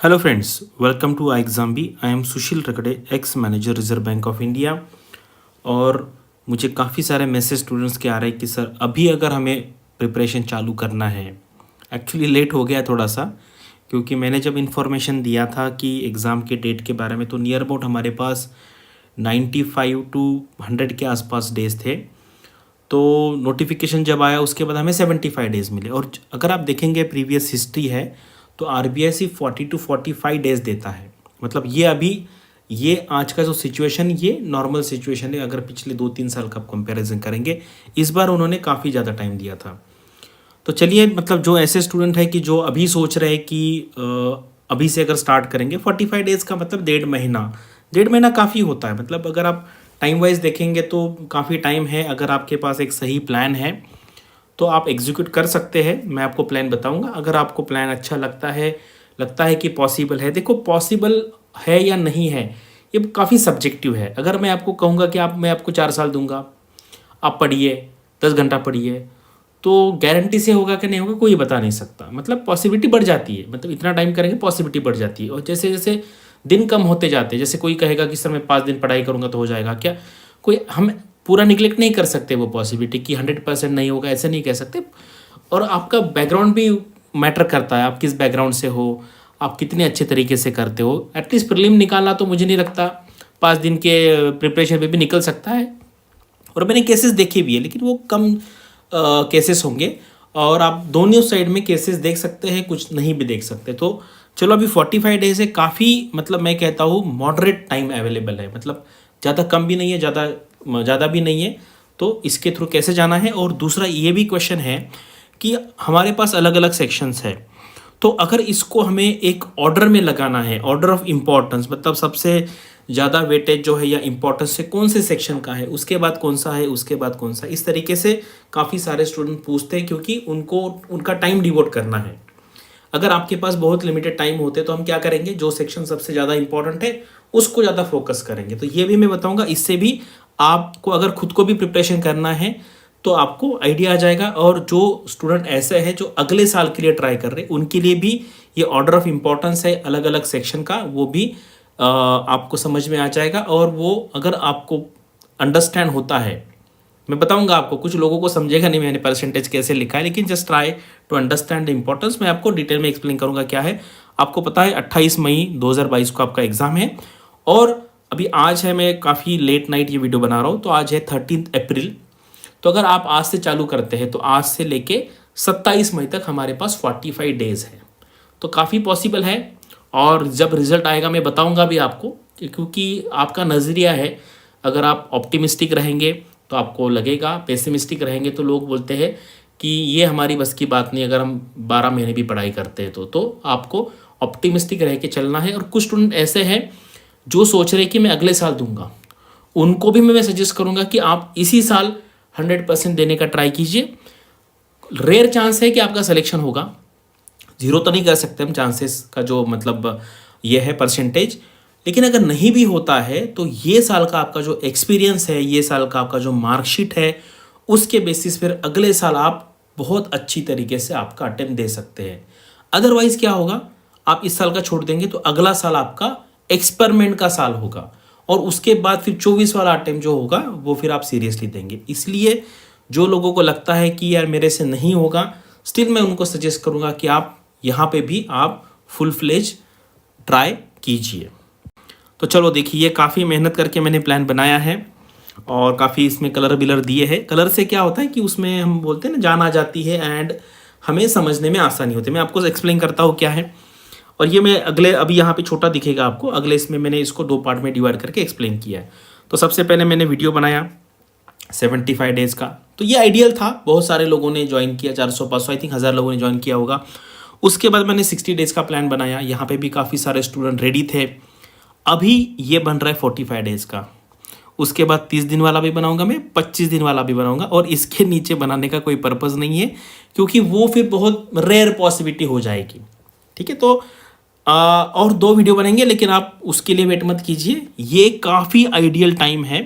Hello friends, welcome to I Exambee. I am Sushil Rakde, ex manager Reserve Bank of India. और मुझे काफ़ी सारे message students के आ रहे हैं कि सर अभी अगर हमें प्रिपरेशन चालू करना है। एक्चुअली लेट हो गया थोड़ा सा, क्योंकि मैंने जब इन्फॉर्मेशन दिया था कि एग्ज़ाम के डेट के बारे में तो नियर अबाउट हमारे पास 95 टू 100 के आसपास डेज थे। तो नोटिफिकेशन जब आया उसके बाद हमें 75 डेज़ मिले। और अगर आप देखेंगे प्रीवियस हिस्ट्री है तो आरबीआई सिर्फ 40 टू 45 डेज़ देता है। मतलब ये आज का जो सिचुएशन, ये नॉर्मल सिचुएशन है। अगर पिछले 2-3 साल का आप कंपैरिजन करेंगे, इस बार उन्होंने काफ़ी ज़्यादा टाइम दिया था। तो चलिए, मतलब जो ऐसे स्टूडेंट है कि जो अभी सोच रहे हैं कि अभी से अगर स्टार्ट करेंगे, 45 डेज़ का मतलब 1.5 महीना काफ़ी होता है। मतलब अगर आप टाइम वाइज देखेंगे तो काफ़ी टाइम है। अगर आपके पास एक सही प्लान है तो आप एग्जीक्यूट कर सकते हैं। मैं आपको प्लान बताऊंगा। अगर आपको प्लान अच्छा लगता है कि पॉसिबल है। देखो, पॉसिबल है या नहीं है ये काफ़ी सब्जेक्टिव है। अगर मैं आपको कहूँगा कि मैं आपको 4 साल दूंगा, आप पढ़िए, 10 घंटा पढ़िए, तो गारंटी से होगा कि नहीं होगा कोई बता नहीं सकता। मतलब पॉसिबिलिटी बढ़ जाती है। मतलब इतना टाइम करेंगे पॉसिबिलिटी बढ़ जाती है। और जैसे जैसे दिन कम होते जाते हैं, जैसे कोई कहेगा कि सर मैं 5 दिन पढ़ाई करूँगा तो हो जाएगा क्या, कोई हम पूरा निगलेक्ट नहीं कर सकते वो पॉसिबिलिटी कि 100% नहीं होगा, ऐसे नहीं कह सकते। और आपका बैकग्राउंड भी मैटर करता है। आप किस बैकग्राउंड से हो, आप कितने अच्छे तरीके से करते हो। एटलीस्ट प्रीलिम निकालना तो मुझे नहीं लगता 5 दिन के प्रिपरेशन पे भी निकल सकता है। और मैंने केसेस देखे भी है, लेकिन वो कम केसेस होंगे। और आप दोनों साइड में केसेस देख सकते हैं, कुछ नहीं भी देख सकते। तो चलो, अभी 45 डेज है, काफ़ी, मतलब मैं कहता हूँ मॉडरेट टाइम अवेलेबल है। मतलब ज़्यादा कम भी नहीं है, ज़्यादा भी नहीं है। तो इसके थ्रू कैसे जाना है। और दूसरा ये भी क्वेश्चन है कि हमारे पास अलग अलग सेक्शंस है। तो अगर इसको हमें एक ऑर्डर में लगाना है, ऑर्डर ऑफ इम्पोर्टेंस, मतलब सबसे ज़्यादा वेटेज जो है या इम्पोर्टेंस से कौन से सेक्शन का है, उसके बाद कौन सा है, उसके बाद कौन सा, इस तरीके से काफ़ी सारे स्टूडेंट पूछते हैं, क्योंकि उनका टाइम डिवोट करना है। अगर आपके पास बहुत लिमिटेड टाइम होते तो हम क्या करेंगे, जो सेक्शन सबसे ज़्यादा इंपॉर्टेंट है उसको ज़्यादा फोकस करेंगे। तो ये भी मैं बताऊंगा। इससे भी आपको अगर खुद को भी प्रिपरेशन करना है तो आपको आइडिया आ जाएगा। और जो स्टूडेंट ऐसे हैं जो अगले साल के लिए ट्राई कर रहे हैं, उनके लिए भी ये ऑर्डर ऑफ इम्पोर्टेंस है अलग अलग सेक्शन का, वो भी आपको समझ में आ जाएगा। और वो अगर आपको अंडरस्टैंड होता है, मैं बताऊंगा आपको, कुछ लोगों को समझेगा नहीं मैंने परसेंटेज कैसे लिखा है, लेकिन just try to understand the importance. मैं आपको डिटेल में एक्सप्लेन करूंगा क्या है। आपको पता है 28 मई 2022 को आपका एग्जाम है। और अभी आज है, मैं काफ़ी लेट नाइट ये वीडियो बना रहा हूँ, तो आज है 13 अप्रैल। तो अगर आप आज से चालू करते हैं तो आज से लेके 27 मई तक हमारे पास 45 डेज है। तो काफ़ी पॉसिबल है। और जब रिजल्ट आएगा मैं बताऊंगा भी आपको, क्योंकि आपका नज़रिया है। अगर आप ऑप्टिमिस्टिक रहेंगे तो आपको लगेगा, पेसिमिस्टिक रहेंगे तो लोग बोलते हैं कि ये हमारी बस की बात नहीं, अगर हम 12 महीने भी पढ़ाई करते हैं तो आपको ऑप्टिमिस्टिक रह के चलना है। और कुछ स्टूडेंट ऐसे हैं जो सोच रहे हैं कि मैं अगले साल दूंगा, उनको भी मैं सजेस्ट करूंगा कि आप इसी साल 100% देने का ट्राई कीजिए। रेयर चांस है कि आपका सिलेक्शन होगा, जीरो तो नहीं कर सकते हम चांसेस का, जो मतलब ये है परसेंटेज। लेकिन अगर नहीं भी होता है तो ये साल का आपका जो एक्सपीरियंस है, ये साल का आपका जो मार्कशीट है, उसके बेसिस फिर अगले साल आप बहुत अच्छी तरीके से आपका अटेम्प्ट दे सकते हैं। अदरवाइज क्या होगा, आप इस साल का छोड़ देंगे तो अगला साल आपका एक्सपेरिमेंट का साल होगा। और उसके बाद फिर 24 वाला अटेम्प्ट जो होगा वो फिर आप सीरियसली देंगे। इसलिए जो लोगों को लगता है कि यार मेरे से नहीं होगा, स्टिल मैं उनको सजेस्ट करूंगा कि आप यहाँ पे भी आप फुल फ्लेज ट्राई कीजिए। तो चलो देखिए, काफ़ी मेहनत करके मैंने प्लान बनाया है और काफ़ी इसमें कलर बिलर दिए हैं। कलर से क्या होता है कि उसमें हम बोलते हैं ना, जान आ जाती है एंड हमें समझने में आसानी होती है। मैं आपको एक्सप्लेन करता हूँ क्या है। और ये मैं अभी यहाँ पे छोटा दिखेगा आपको, अगले इसमें मैंने इसको 2 पार्ट में डिवाइड करके एक्सप्लेन किया है। तो सबसे पहले मैंने वीडियो बनाया 75 डेज़ का। तो ये आइडियल था, बहुत सारे लोगों ने ज्वाइन किया, 400-500 आई थिंक 1000 लोगों ने ज्वाइन किया होगा। उसके बाद मैंने 60 डेज़ का प्लान बनाया, यहाँ पे भी काफ़ी सारे स्टूडेंट रेडी थे। अभी ये बन रहा है 45 डेज़ का। उसके बाद 30 दिन वाला भी बनाऊंगा मैं, 25 दिन वाला भी बनाऊंगा। और इसके नीचे बनाने का कोई पर्पज़ नहीं है, क्योंकि वो फिर बहुत रेयर पॉसिबिलिटी हो जाएगी। ठीक है, तो और 2 वीडियो बनेंगे, लेकिन आप उसके लिए वेट मत कीजिए। ये काफ़ी आइडियल टाइम है,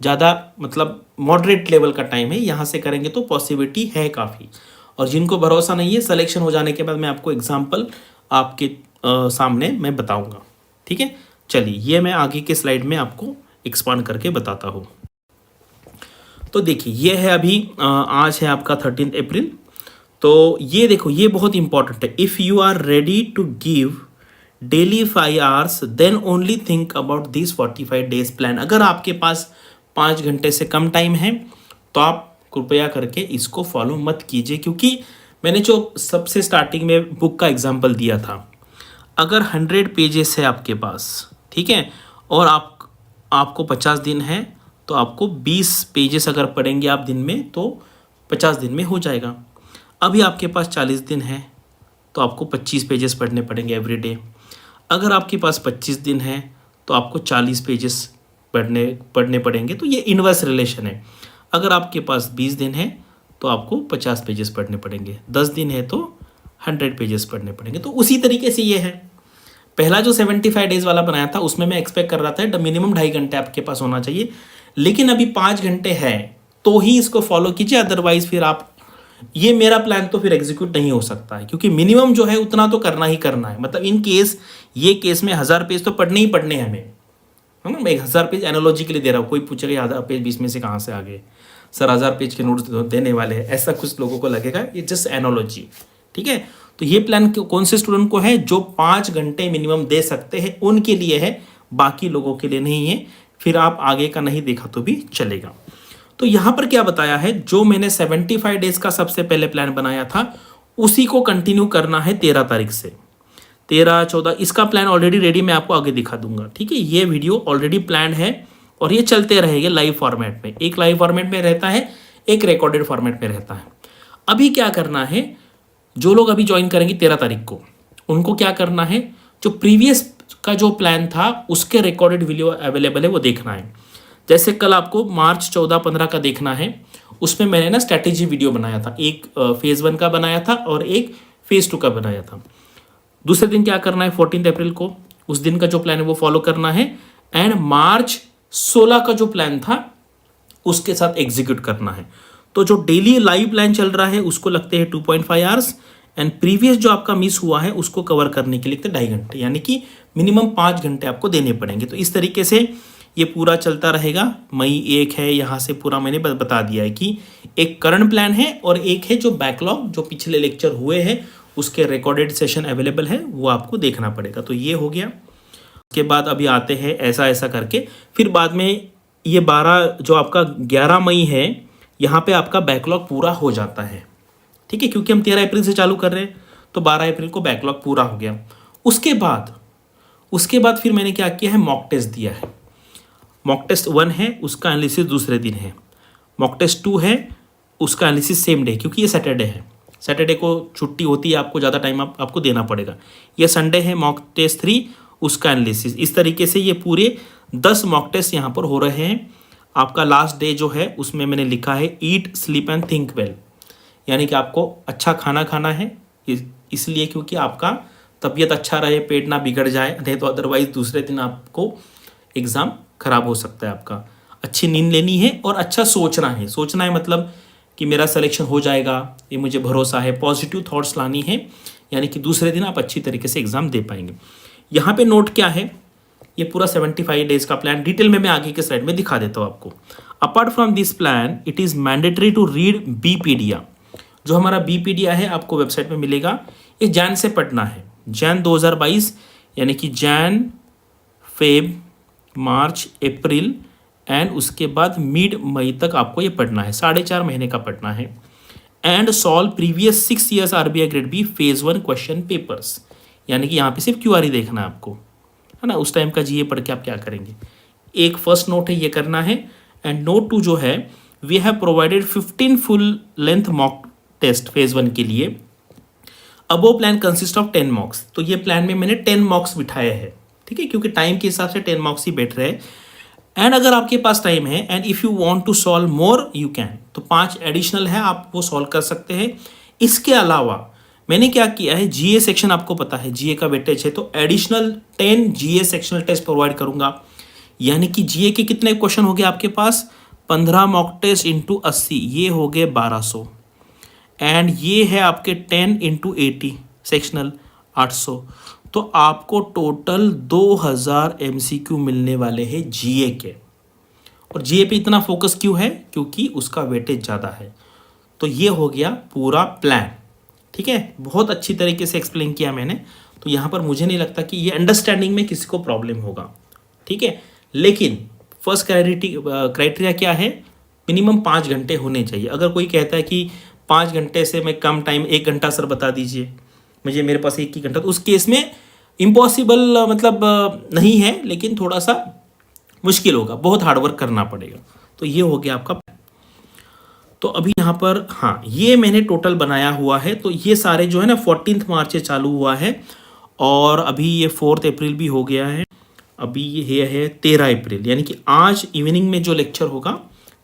ज़्यादा मतलब मॉडरेट लेवल का टाइम है। यहाँ से करेंगे तो पॉसिबिलिटी है काफ़ी। और जिनको भरोसा नहीं है, सिलेक्शन हो जाने के बाद मैं आपको एग्जाम्पल आपके सामने मैं बताऊंगा। ठीक है, चलिए ये मैं आगे के स्लाइड में आपको एक्सपांड करके बताता हूँ। तो देखिए ये है अभी आज है आपका 13 अप्रैल। तो ये देखो ये बहुत इंपॉर्टेंट है। If you are ready to give daily 5 hours then only think about this 45 days plan. अगर आपके पास 5 घंटे से कम टाइम है तो आप कृपया करके इसको फॉलो मत कीजिए, क्योंकि मैंने जो सबसे स्टार्टिंग में बुक का एग्जांपल दिया था, अगर 100 पेजेस है आपके पास, ठीक है, और आपको 50 दिन है तो आपको 20 पेजेस अगर पढ़ेंगे आप दिन में तो 50 दिन में हो जाएगा। अभी आपके पास 40 दिन है तो आपको 25 पेजेस पढ़ने पड़ेंगे एवरी डे। अगर आपके पास 25 दिन है तो आपको 40 पेजेस पढ़ने पड़ेंगे। तो ये इन्वर्स रिलेशन है। अगर आपके पास 20 दिन है तो आपको 50 पेजेस पढ़ने पड़ेंगे, 10 दिन है तो 100 पेजेस पढ़ने पड़ेंगे। तो उसी तरीके से ये है। पहला जो 75 डेज वाला बनाया था उसमें मैं एक्सपेक्ट कर रहा था मिनिमम 2.5 घंटे आपके पास होना चाहिए, लेकिन अभी 5 घंटे है तो ही इसको फॉलो कीजिए, अदरवाइज फिर आप ये मेरा प्लान तो फिर एग्जीक्यूट नहीं हो सकता है, क्योंकि मिनिमम जो है उतना तो करना ही करना है। मतलब इन केस ये केस में 1000 पेज तो पढ़ने ही पढ़ने हैं हमें, है ना। मैं 1000 पेज एनालॉजी के लिए दे रहा हूँ। कोई पूछेगा 1000 पेज 20 में से कहाँ से आ गए सर, 1000 पेज के नोट्स देने वाले हैं, ऐसा कुछ लोगों को लगेगा। ये जस्ट एनालॉजी, ठीक है। तो ये प्लान कौन से स्टूडेंट को है, जो 5 घंटे मिनिमम दे सकते हैं उनके लिए है, बाकी लोगों के लिए नहीं है। फिर आप आगे का नहीं देखा तो भी चलेगा। तो यहाँ पर क्या बताया है, जो मैंने 75 डेज का सबसे पहले प्लान बनाया था उसी को कंटिन्यू करना है 13 तारीख से। 13, 14 इसका प्लान ऑलरेडी रेडी, मैं आपको आगे दिखा दूंगा। ठीक है, ये वीडियो ऑलरेडी प्लान है और ये चलते रहेंगे लाइव फॉर्मेट में। एक लाइव फॉर्मेट में रहता है, एक रिकॉर्डेड फॉर्मेट में रहता है। अभी क्या करना है, जो लोग अभी ज्वाइन करेंगे 13 तारीख को, उनको क्या करना है, जो प्रीवियस का जो प्लान था उसके रिकॉर्डेड वीडियो अवेलेबल है वो देखना है। जैसे कल आपको मार्च 14-15 का देखना है, उसमें मैंने ना स्ट्रैटेजी वीडियो बनाया था। एक फेज़ 1 का बनाया था और एक फेज़ 2 का बनाया था। दूसरे दिन क्या करना है, 14 अप्रैल को, उस दिन का जो प्लान है वो फॉलो करना है। एंड मार्च 16 का जो प्लान था उसके साथ एग्जीक्यूट करना है। तो जो डेली लाइव प्लान चल रहा है उसको लगते हैं 2.5 आवर्स, एंड प्रीवियस जो आपका मिस हुआ है उसको कवर करने के लिए 2.5 घंटे, यानी कि मिनिमम 5 घंटे आपको देने पड़ेंगे। तो इस तरीके से ये पूरा चलता रहेगा। मई 1 है, यहाँ से पूरा मैंने बता दिया है कि एक करंट प्लान है और एक है जो बैकलॉग, जो पिछले लेक्चर हुए हैं उसके रिकॉर्डेड सेशन अवेलेबल है, वो आपको देखना पड़ेगा। तो ये हो गया। उसके बाद अभी आते हैं ऐसा ऐसा करके, फिर बाद में ये 12 जो आपका 11 मई है, यहाँ पे आपका बैकलॉग पूरा हो जाता है। ठीक है, क्योंकि हम 13 अप्रैल से चालू कर रहे हैं तो 12 अप्रैल को बैकलॉग पूरा हो गया। उसके बाद फिर मैंने क्या किया है, मॉक टेस्ट दिया है। मॉक टेस्ट 1 है, उसका एनालिसिस दूसरे दिन है। मॉक टेस्ट 2 है, उसका एनालिसिस सेम डे, क्योंकि ये सैटरडे है, सैटरडे को छुट्टी होती है, आपको ज़्यादा टाइम आपको देना पड़ेगा। ये संडे है मॉक टेस्ट 3, उसका एनालिसिस। इस तरीके से ये पूरे 10 मॉक टेस्ट यहाँ पर हो रहे हैं। आपका लास्ट डे जो है उसमें मैंने लिखा है eat sleep and think well, यानी कि आपको अच्छा खाना खाना है, इसलिए क्योंकि आपका तबीयत अच्छा रहे, पेट ना बिगड़ जाए, नहीं तो अदरवाइज दूसरे दिन आपको एग्ज़ाम खराब हो सकता है आपका। अच्छी नींद लेनी है और अच्छा सोचना है। सोचना है मतलब कि मेरा सिलेक्शन हो जाएगा, ये मुझे भरोसा है। पॉजिटिव थॉट्स लानी है, यानी कि दूसरे दिन आप अच्छी तरीके से एग्ज़ाम दे पाएंगे। यहाँ पे नोट क्या है, ये पूरा 75 डेज का प्लान डिटेल में मैं आगे के स्लाइड में दिखा देता हूँ आपको। Apart from this plan it is mandatory to read BPedia. जो हमारा बीपीडिया है आपको वेबसाइट में मिलेगा। ये जैन से पढ़ना है, जैन 2022, यानी कि Jain, Feb, March, April and उसके बाद मिड मई तक आपको ये पढ़ना है। 4.5 महीने का पढ़ना है। And solve previous 6 years RBI grade B phase 1 question papers, यानी कि यहाँ पे सिर्फ क्यूआर ही देखना है आपको, है ना। उस टाइम का जीए पढ़ के आप क्या करेंगे। एक फर्स्ट नोट है, ये करना है। एंड नोट 2 जो है, we have provided 15 full length mock test phase 1 के लिए। Above plan consist of 10 mocks. तो ये प्लान में मैंने 10 मॉक्स बिठाए हैं, ठीक है, क्योंकि टाइम के हिसाब से 10 मॉक्स ही बैठ रहे हैं। एंड अगर आपके पास टाइम है and if you want to solve more you can, तो 5 एडिशनल है, आप वो सॉल्व कर सकते हैं। इसके अलावा मैंने क्या किया है, जीए सेक्शन आपको पता है जीए का वेटेज है, तो एडिशनल 10 जीए सेक्शनल टेस्ट प्रोवाइड करूंगा। यानी कि जीए के कितने क्वेश्चन हो गए आपके पास, 15 मॉक टेस्ट इंटू 80, ये हो गए 1200। एंड ये है आपके 10 इंटू 80 सेक्शनल, 800। तो आपको टोटल 2000 MCQ मिलने वाले हैं जीए के। और जीए पे इतना फोकस क्यों है? क्योंकि उसका वेटेज ज़्यादा है। तो ये हो गया पूरा प्लान। ठीक है, बहुत अच्छी तरीके से एक्सप्लेन किया मैंने। तो यहाँ पर मुझे नहीं लगता कि ये अंडरस्टैंडिंग में किसी को प्रॉब्लम होगा। ठीक है, लेकिन फर्स्ट क्राइटेरिया क्या है? मिनिमम 5 घंटे होने चाहिए। अगर कोई कहता है कि 5 घंटे से मैं कम टाइम 1 घंटा सर बता दीजिए, मुझे मेरे पास 1 ही घंटा, तो उस केस में इम्पॉसिबल मतलब नहीं है, लेकिन थोड़ा सा मुश्किल होगा, बहुत हार्डवर्क करना पड़ेगा। तो ये हो गया आपका। तो अभी यहाँ पर हाँ, ये मैंने टोटल बनाया हुआ है। तो ये सारे जो है ना 14 मार्च से चालू हुआ है और अभी ये 4 अप्रैल भी हो गया है। अभी ये है 13 अप्रैल, यानी कि आज इवनिंग में जो लेक्चर होगा,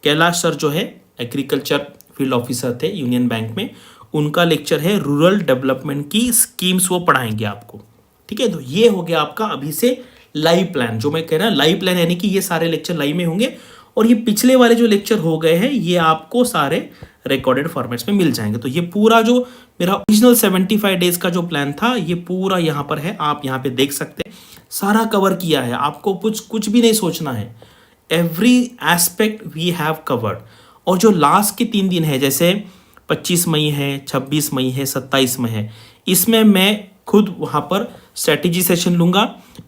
कैलाश सर जो है एग्रीकल्चर फील्ड ऑफिसर थे यूनियन बैंक में, उनका लेक्चर है रूरल डेवलपमेंट की स्कीम्स, वो पढ़ाएंगे आपको। ठीक है, तो ये हो गया आपका अभी से लाइव प्लान। जो मैं कह रहा लाइव प्लान, यानी कि ये सारे लेक्चर लाइव में होंगे और ये पिछले वाले जो लेक्चर हो गए हैं ये आपको सारे रिकॉर्डेड फॉर्मेट्स में मिल जाएंगे। तो ये पूरा जो मेरा ओरिजिनल 75 डेज का जो प्लान था ये पूरा यहाँ पर है, आप यहाँ पे देख सकते हैं। सारा कवर किया है, आपको कुछ भी नहीं सोचना है। Every aspect we have covered. और जो लास्ट के 3 दिन है, जैसे 25 मई है, 26 मई है, 27 मई है, इसमें मैं खुद वहाँ पर स्ट्रेटेजी सेशन लूँगा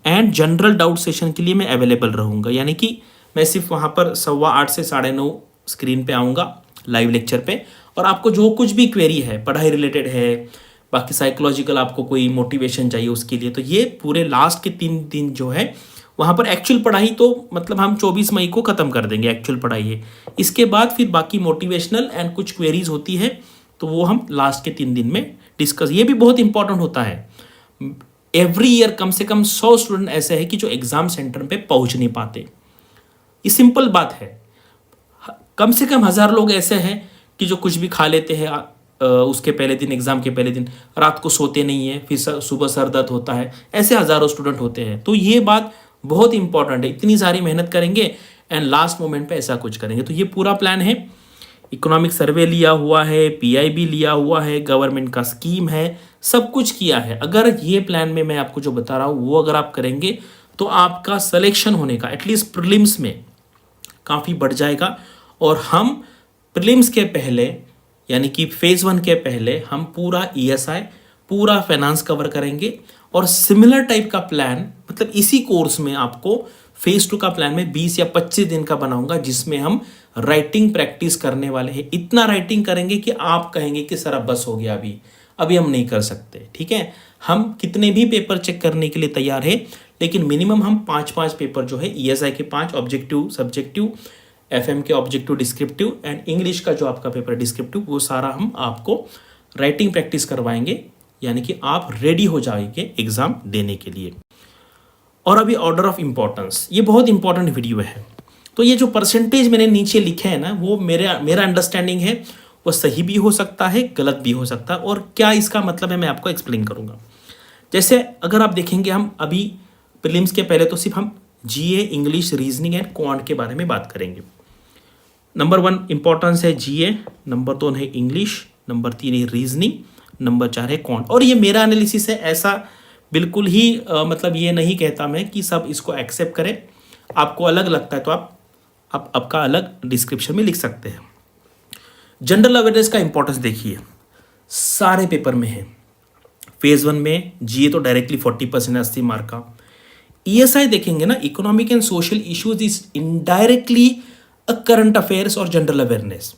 एंड जनरल डाउट सेशन के लिए मैं अवेलेबल रहूँगा। यानी कि मैं सिर्फ वहाँ पर 8:15 से 9:30 स्क्रीन पे आऊँगा लाइव लेक्चर पे, और आपको जो कुछ भी क्वेरी है, पढ़ाई रिलेटेड है, बाकी साइकोलॉजिकल आपको कोई मोटिवेशन चाहिए उसके लिए, तो ये पूरे लास्ट के 3 दिन जो है वहाँ पर एक्चुअल पढ़ाई तो मतलब हम 24 मई को ख़त्म कर देंगे, एक्चुअल पढ़ाई है। इसके बाद फिर बाकी मोटिवेशनल एंड कुछ क्वेरीज होती है तो वो हम लास्ट के 3 दिन में डिस्कस। ये भी बहुत इंपॉर्टेंट होता है। एवरी ईयर कम से कम 100 स्टूडेंट ऐसे हैं कि जो एग्जाम सेंटर पे पहुंच नहीं पाते। ये सिंपल बात है। कम से कम 1000 लोग ऐसे हैं कि जो कुछ भी खा लेते हैं, उसके पहले दिन, एग्जाम के पहले दिन रात को सोते नहीं है, फिर सुबह सर दर्द होता है। ऐसे हज़ारों स्टूडेंट होते हैं। तो ये बात बहुत इंपॉर्टेंट है। इतनी सारी मेहनत करेंगे एंड लास्ट मोमेंट पे ऐसा कुछ करेंगे। तो ये पूरा प्लान है। इकोनॉमिक सर्वे लिया हुआ है, पीआईबी लिया हुआ है, गवर्नमेंट का स्कीम है, सब कुछ किया है। अगर ये प्लान में मैं आपको जो बता रहा हूँ वो अगर आप करेंगे तो आपका सिलेक्शन होने का एटलीस्ट प्रीलिम्स में काफ़ी बढ़ जाएगा। और हम प्रीलिम्स के पहले, यानी कि फेज़ 1 के पहले, हम पूरा ईएसआई, पूरा फाइनेंस कवर करेंगे। और सिमिलर टाइप का प्लान, मतलब इसी कोर्स में आपको फेज़ 2 का प्लान में 20 या 25 दिन का बनाऊंगा, जिसमें हम राइटिंग प्रैक्टिस करने वाले हैं। इतना राइटिंग करेंगे कि आप कहेंगे कि सर अब बस हो गया, अभी हम नहीं कर सकते। ठीक है, हम कितने भी पेपर चेक करने के लिए तैयार है, लेकिन मिनिमम हम 5-5 पेपर जो है ईएसआई के 5 ऑब्जेक्टिव, सब्जेक्टिव, एफएम के ऑब्जेक्टिव डिस्क्रिप्टिव एंड इंग्लिश का जो आपका पेपर डिस्क्रिप्टिव, वो सारा हम आपको राइटिंग प्रैक्टिस करवाएंगे, यानी कि आप रेडी हो जाएंगे एग्जाम देने के लिए। और अभी ऑर्डर ऑफ इम्पोर्टेंस, ये बहुत इंपॉर्टेंट वीडियो है। तो ये जो परसेंटेज मैंने नीचे लिखे हैं ना, वो मेरा अंडरस्टैंडिंग है, वो सही भी हो सकता है, गलत भी हो सकता है। और क्या इसका मतलब है मैं आपको एक्सप्लेन करूंगा। जैसे अगर आप देखेंगे, हम अभी प्रीलिम्स के पहले तो सिर्फ हम जीए, इंग्लिश, रीजनिंग एंड क्वांट के बारे में बात करेंगे। नंबर 1 इंपॉर्टेंस है जीए, नंबर 2 है इंग्लिश, नंबर 3 है रीजनिंग, नंबर 4 है क्वांट। और ये मेरा एनालिसिस है, ऐसा बिल्कुल ही मतलब ये नहीं कहता मैं कि सब इसको एक्सेप्ट करें। आपको अलग लगता है तो आप आपका अलग डिस्क्रिप्शन में लिख सकते हैं। जनरल अवेयरनेस का इंपॉर्टेंस देखिए, सारे पेपर में है। फेज़ 1 में जीए तो डायरेक्टली 40% 80 मार्क का। ईएसआई देखेंगे ना, economic and social issues is indirectly a current affairs और जनरल अवेयरनेस।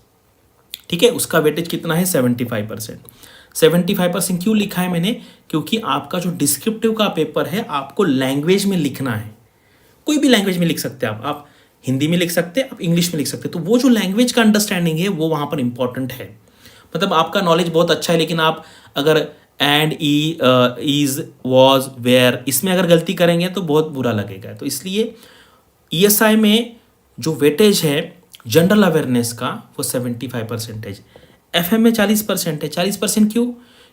ठीक है, उसका वेटेज कितना है? 75%। 75% क्यों लिखा है मैंने? क्योंकि आपका जो डिस्क्रिप्टिव का पेपर है, आपको लैंग्वेज में लिखना है। कोई भी लैंग्वेज में लिख सकते हैं आप हिंदी में लिख सकते हैं, आप इंग्लिश में लिख सकते हैं। तो वो जो लैंग्वेज का अंडरस्टैंडिंग है वो वहाँ पर इंपॉर्टेंट है। मतलब आपका नॉलेज बहुत अच्छा है, लेकिन आप अगर एंड, इज, वॉज, वेयर, इसमें अगर गलती करेंगे तो बहुत बुरा लगेगा। तो इसलिए ईएसआई में जो वेटेज है जनरल अवेयरनेस का, वो 75%। एफएम में 40% है। 40% क्यों?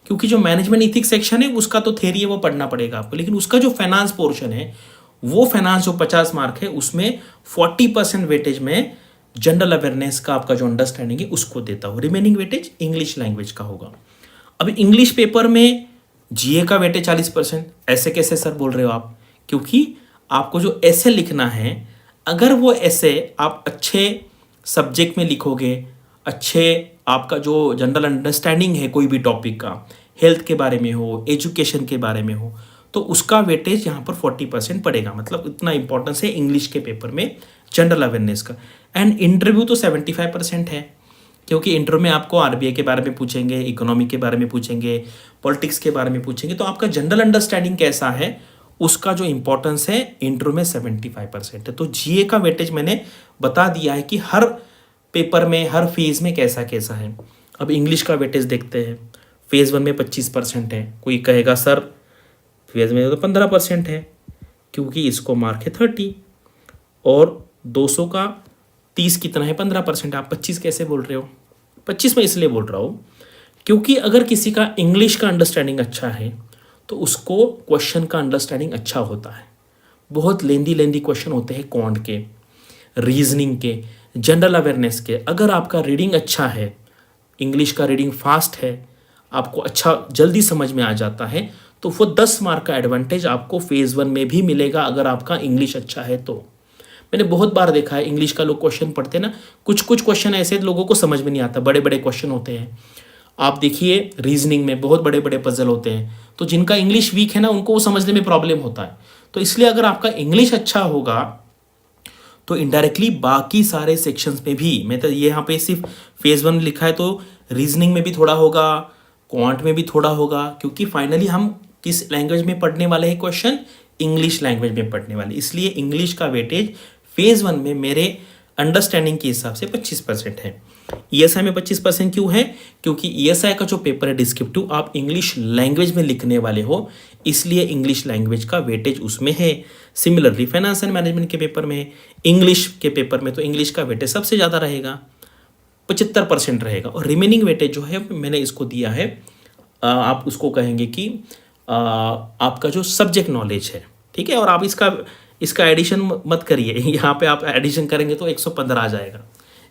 क्योंकि जो मैनेजमेंट इथिक्स सेक्शन है उसका तो थ्योरी है, वो पढ़ना पड़ेगा आपको, लेकिन उसका जो फाइनेंस पोर्शन है, वो फाइनेंस जो 50 मार्क है, उसमें 40% वेटेज में जनरल अवेयरनेस का आपका जो अंडरस्टैंडिंग है उसको देता हूँ। रिमेनिंग वेटेज इंग्लिश लैंग्वेज का होगा। अब इंग्लिश पेपर में जीए का वेटेज 40%। ऐसे कैसे सर बोल रहे हो आप? क्योंकि आपको जो ऐसे लिखना है, अगर वो ऐसे आप अच्छे सब्जेक्ट में लिखोगे, अच्छे आपका जो जनरल अंडरस्टैंडिंग है कोई भी टॉपिक का, हेल्थ के बारे में हो, एजुकेशन के बारे में हो, तो उसका वेटेज यहाँ पर 40% पड़ेगा। मतलब इतना इंपॉर्टेंस है इंग्लिश के पेपर में जनरल अवेयरनेस का। एंड इंटरव्यू तो 75% है, क्योंकि इंटरव्यू में आपको आरबीआई के बारे में पूछेंगे, इकोनॉमी के बारे में पूछेंगे, पॉलिटिक्स के बारे में पूछेंगे, तो आपका जनरल अंडरस्टैंडिंग कैसा है उसका जो इंपॉर्टेंस है इंटरव्यू में 75% है। तो जीए का वेटेज मैंने बता दिया है कि हर पेपर में, हर फेज में कैसा कैसा है। अब इंग्लिश का वेटेज देखते हैं। फेज 1 में 25% है। कोई कहेगा सर फेज में तो 15% है, क्योंकि इसको मार्क है 30 और 200 का 30 कितना है? 15%। आप 25 कैसे बोल रहे हो? 25 में इसलिए बोल रहा हूँ क्योंकि अगर किसी का इंग्लिश का अंडरस्टैंडिंग अच्छा है तो उसको क्वेश्चन का अंडरस्टैंडिंग अच्छा होता है। बहुत लेंदी क्वेश्चन होते हैं क्वांट के, रीजनिंग के, जनरल अवेयरनेस के। अगर आपका रीडिंग अच्छा है, इंग्लिश का रीडिंग फास्ट है, आपको अच्छा जल्दी समझ में आ जाता है, तो वो 10 मार्क का एडवांटेज आपको फेज़ 1 में भी मिलेगा अगर आपका इंग्लिश अच्छा है तो। मैंने बहुत बार देखा है इंग्लिश का लोग क्वेश्चन पढ़ते हैं ना, कुछ क्वेश्चन ऐसे लोगों को समझ में नहीं आता, बड़े बड़े क्वेश्चन होते हैं। आप देखिए रीजनिंग में बहुत बड़े बड़े पजल होते हैं, तो जिनका इंग्लिश वीक है ना उनको वो समझने में प्रॉब्लम होता है। तो इसलिए अगर आपका इंग्लिश अच्छा होगा तो इनडायरेक्टली बाकी सारे सेक्शंस में भी, मैं तो ये यहाँ पे सिर्फ फेज़ 1 लिखा है तो रीजनिंग में भी थोड़ा होगा, क्वांट में भी थोड़ा होगा, क्योंकि फाइनली हम किस लैंग्वेज में पढ़ने वाले हैं क्वेश्चन? इंग्लिश लैंग्वेज में पढ़ने वाले। इसलिए इंग्लिश का वेटेज फेज़ 1 में मेरे अंडरस्टैंडिंग के हिसाब से 25% है। ईएसआई में 25% क्यों है? क्योंकि ईएसआई का जो पेपर है डिस्क्रिप्टिव, आप इंग्लिश लैंग्वेज में लिखने वाले हो, इसलिए इंग्लिश लैंग्वेज का वेटेज उसमें है। सिमिलरली फाइनेंस एंड मैनेजमेंट के पेपर में, इंग्लिश के पेपर में तो इंग्लिश का वेटेज सबसे ज़्यादा रहेगा, 75% रहेगा। और रिमेनिंग वेटेज जो है मैंने इसको दिया है, आप उसको कहेंगे कि आपका जो सब्जेक्ट नॉलेज है, ठीक है। और आप इसका एडिशन मत करिए, यहाँ पे आप एडिशन करेंगे तो 115 आ जाएगा।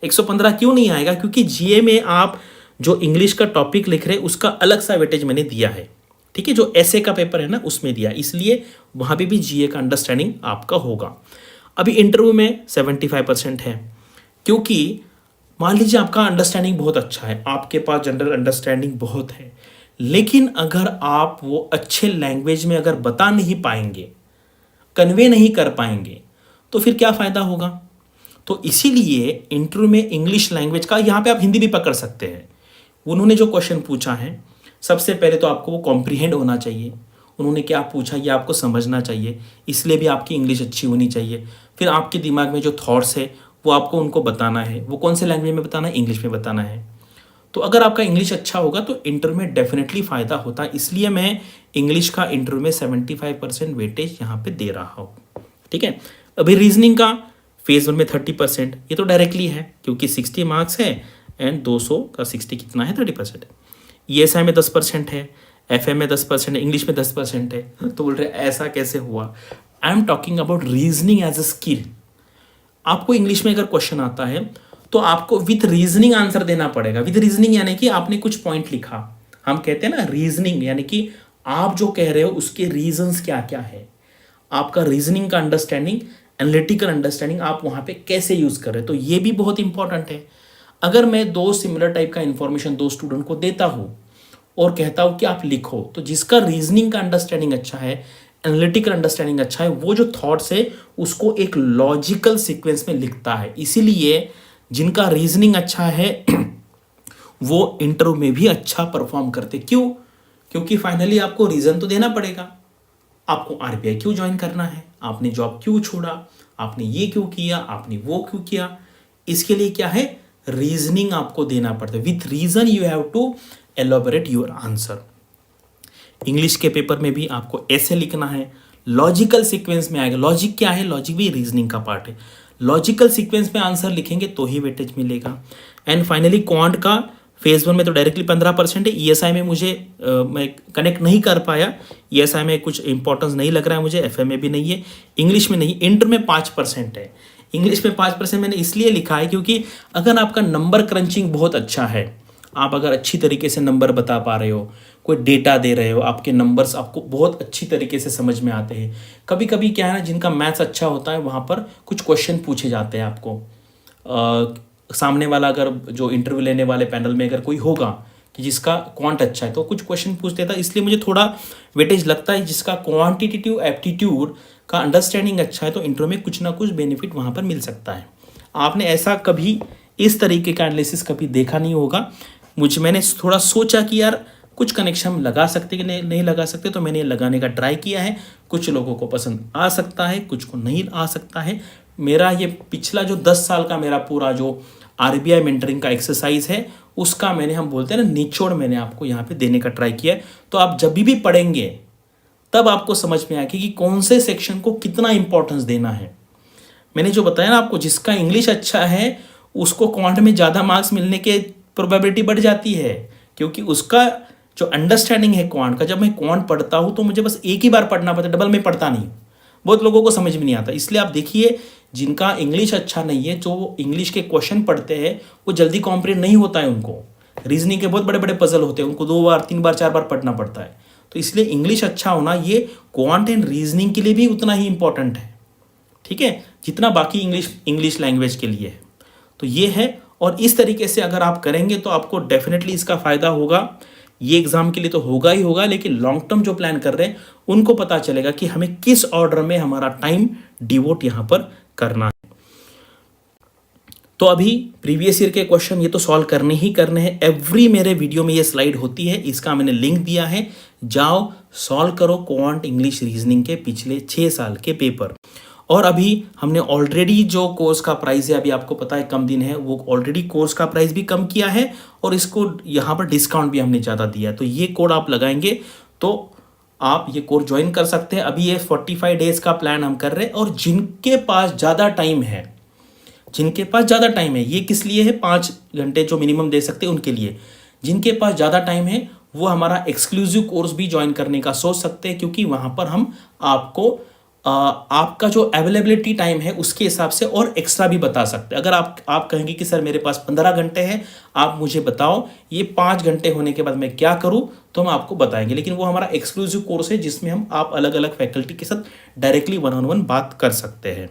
115 क्यों नहीं आएगा? क्योंकि जीए में आप जो इंग्लिश का टॉपिक लिख रहे हैं उसका अलग सा वेटेज मैंने दिया है, ठीक है। जो ऐसे का पेपर है ना उसमें दिया, इसलिए वहाँ पे भी जीए का अंडरस्टैंडिंग आपका होगा। अभी इंटरव्यू में 75% है, क्योंकि मान लीजिए आपका अंडरस्टैंडिंग बहुत अच्छा है, आपके पास जनरल अंडरस्टैंडिंग बहुत है, लेकिन अगर आप वो अच्छे लैंग्वेज में अगर बता नहीं पाएंगे, कन्वे नहीं कर पाएंगे, तो फिर क्या फ़ायदा होगा? तो इसीलिए इंटरव्यू में इंग्लिश लैंग्वेज का, यहाँ पे आप हिंदी भी पकड़ सकते हैं। उन्होंने जो क्वेश्चन पूछा है, सबसे पहले तो आपको वो कॉम्प्रीहेंड होना चाहिए। उन्होंने क्या पूछा ये आपको समझना चाहिए, इसलिए भी आपकी इंग्लिश अच्छी होनी चाहिए। फिर आपके दिमाग में जो थॉट्स है वो आपको उनको बताना है। वो कौन से लैंग्वेज में बताना है? इंग्लिश में बताना है। तो अगर आपका इंग्लिश अच्छा होगा तो इंटरव्यू में डेफिनेटली फ़ायदा होता है। इसलिए मैं इंग्लिश का इंटरव्यू में 75% वेटेज यहाँ पे दे रहा हूँ, ठीक है। अभी रीजनिंग का फेज़ 1 में 30%, ये तो डायरेक्टली है क्योंकि 60 मार्क्स है एंड 200 का 60 कितना है? 30%। ईएसआई में 10% है, एफए में 10% है, इंग्लिश में 10% है। तो बोल रहे ऐसा कैसे हुआ? I am talking about reasoning as a skill. आपको इंग्लिश में अगर क्वेश्चन आता है तो आपको विथ रीजनिंग आंसर देना पड़ेगा। विथ रीजनिंग यानी कि आपने कुछ पॉइंट लिखा, हम कहते हैं ना रीजनिंग, यानी कि आप जो कह रहे हो उसके रीजंस क्या क्या है, आपका रीजनिंग का अंडरस्टैंडिंग, एनालिटिकल अंडरस्टैंडिंग आप वहाँ पे कैसे यूज़ कर रहे हो, तो ये भी बहुत इंपॉर्टेंट है। अगर मैं 2 सिमिलर टाइप का इन्फॉर्मेशन 2 स्टूडेंट को देता हूँ और कहता हूँ कि आप लिखो, तो जिसका रीजनिंग का अंडरस्टैंडिंग अच्छा है, एनालिटिकल अंडरस्टैंडिंग अच्छा है, वो जो थॉट्स है उसको एक लॉजिकल सीक्वेंस में लिखता है। इसीलिए जिनका रीजनिंग अच्छा है वो इंटरव्यू में भी अच्छा परफॉर्म करते। क्यों? क्योंकि फाइनली आपको रीजन तो देना पड़ेगा। आपको आरबीआई क्यों ज्वाइन करना है, आपने जॉब क्यों छोड़ा, आपने ये क्यों किया, आपने वो क्यों किया, इसके लिए क्या है? रीजनिंग आपको देना पड़ता है। With reason you have to elaborate your answer. English के पेपर में भी आपको ऐसे लिखना है, लॉजिकल सीक्वेंस में आएगा। लॉजिक क्या है? लॉजिक भी रीजनिंग का पार्ट है। लॉजिकल सीक्वेंस में आंसर लिखेंगे तो ही वेटेज मिलेगा। एंड फाइनली क्वांट का फेज़ 1 में तो डायरेक्टली 15% है। ईएसआई में मुझे मैं कनेक्ट नहीं कर पाया, ईएसआई में कुछ इंपॉर्टेंस नहीं लग रहा है मुझे, एफए में भी नहीं है, इंग्लिश में नहीं, इंटर में 5% है। इंग्लिश में 5% मैंने इसलिए लिखा है क्योंकि अगर आपका नंबर क्रंचिंग बहुत अच्छा है, आप अगर अच्छी तरीके से नंबर बता पा रहे हो, कोई डेटा दे रहे हो, आपके नंबर्स आपको बहुत अच्छी तरीके से समझ में आते हैं। कभी कभी क्या है ना, जिनका मैथ्स अच्छा होता है वहाँ पर कुछ क्वेश्चन पूछे जाते हैं आपको। सामने वाला अगर जो इंटरव्यू लेने वाले पैनल में अगर कोई होगा कि जिसका क्वांट अच्छा है तो कुछ क्वेश्चन पूछ देता है, इसलिए मुझे थोड़ा वेटेज लगता है। जिसका क्वांटिटेटिव एप्टीट्यूड का अंडरस्टैंडिंग अच्छा है तो इंटरव्यू में कुछ ना कुछ बेनिफिट वहाँ पर मिल सकता है। आपने ऐसा कभी इस तरीके का एनालिसिस कभी देखा नहीं होगा। मैंने थोड़ा सोचा कि यार कुछ कनेक्शन हम लगा सकते कि नहीं लगा सकते, तो मैंने लगाने का ट्राई किया है। कुछ लोगों को पसंद आ सकता है, कुछ को नहीं आ सकता है। मेरा ये पिछला जो 10 साल का मेरा पूरा जो आरबीआई मेंटरिंग का एक्सरसाइज है उसका मैंने, हम बोलते हैं ना, निचोड़ मैंने आपको यहाँ पे देने का ट्राई किया है। तो आप जब भी पढ़ेंगे तब आपको समझ में आएगी कि कौन से सेक्शन को कितना इंपॉर्टेंस देना है। मैंने जो बताया ना आपको, जिसका इंग्लिश अच्छा है उसको क्वांट में ज़्यादा मार्क्स मिलने के प्रोबेबिलिटी बढ़ जाती है, क्योंकि उसका जो अंडरस्टैंडिंग है क्वांट का। जब मैं क्वांट पढ़ता हूँ तो मुझे बस एक ही बार पढ़ना पड़ता है, डबल में पढ़ता नहीं। बहुत लोगों को समझ में नहीं आता। इसलिए आप देखिए, जिनका इंग्लिश अच्छा नहीं है, जो इंग्लिश के क्वेश्चन पढ़ते हैं वो जल्दी कॉम्प्रीहेंड नहीं होता है। उनको रीजनिंग के बहुत बड़े बड़े पजल होते हैं, उनको 2 बार 3 बार 4 बार पढ़ना पड़ता है। तो इसलिए इंग्लिश अच्छा होना ये क्वांट एंड रीजनिंग के लिए भी उतना ही इंपॉर्टेंट है, ठीक है, जितना बाकी इंग्लिश लैंग्वेज के लिए है। तो ये है, और इस तरीके से अगर आप करेंगे तो आपको डेफिनेटली इसका फ़ायदा होगा। ये एग्ज़ाम के लिए तो होगा ही होगा, लेकिन लॉन्ग टर्म जो प्लान कर रहे हैं उनको पता चलेगा कि हमें किस ऑर्डर में हमारा टाइम डिवोट यहाँ पर करना है। तो अभी प्रीवियस ईयर के क्वेश्चन ये तो सॉल्व करने ही करने हैं। एवरी मेरे वीडियो में ये स्लाइड होती है, इसका मैंने लिंक दिया है, जाओ सॉल्व करो क्वांट इंग्लिश रीजनिंग के पिछले 6 साल के पेपर। और अभी हमने ऑलरेडी जो कोर्स का प्राइस है, अभी आपको पता है कम दिन है, वो ऑलरेडी कोर्स का प्राइस भी कम किया है और इसको यहाँ पर डिस्काउंट भी हमने ज़्यादा दिया है। तो ये कोड आप लगाएंगे तो आप ये कोर्स ज्वाइन कर सकते हैं। अभी ये 45 डेज का प्लान हम कर रहे हैं। और जिनके पास ज़्यादा टाइम है, ये किस लिए है, 5 घंटे जो मिनिमम दे सकते हैं उनके लिए। जिनके पास ज़्यादा टाइम है वो हमारा एक्सक्लूसिव कोर्स भी ज्वाइन करने का सोच सकते हैं, क्योंकि वहाँ पर हम आपको आपका जो अवेलेबिलिटी टाइम है उसके हिसाब से और एक्स्ट्रा भी बता सकते हैं। अगर आप कहेंगे कि सर मेरे पास 15 घंटे हैं, आप मुझे बताओ ये 5 घंटे होने के बाद मैं क्या करूं, तो हम आपको बताएंगे। लेकिन वो हमारा एक्सक्लूसिव कोर्स है जिसमें हम आप अलग अलग फैकल्टी के साथ डायरेक्टली 1-on-1 बात कर सकते हैं।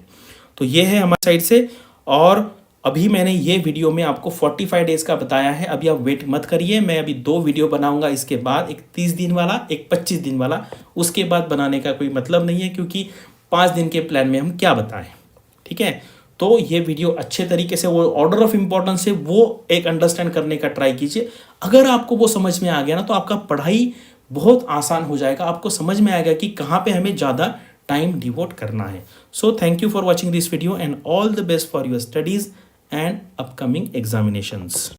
तो ये है हमारी साइड से। और अभी मैंने ये वीडियो में आपको 45 डेज़ का बताया है। अभी आप वेट मत करिए, मैं अभी 2 वीडियो बनाऊंगा इसके बाद, एक 30 दिन वाला, एक 25 दिन वाला। उसके बाद बनाने का कोई मतलब नहीं है, क्योंकि 5 दिन के प्लान में हम क्या बताएं, ठीक है। तो ये वीडियो अच्छे तरीके से, वो ऑर्डर ऑफ इम्पोर्टेंस है वो एक अंडरस्टैंड करने का ट्राई कीजिए। अगर आपको वो समझ में आ गया ना तो आपका पढ़ाई बहुत आसान हो जाएगा। आपको समझ में आएगा कि कहाँ पे हमें ज़्यादा टाइम डिवोट करना है। So thank you for watching this video and all the best for your studies and upcoming examinations.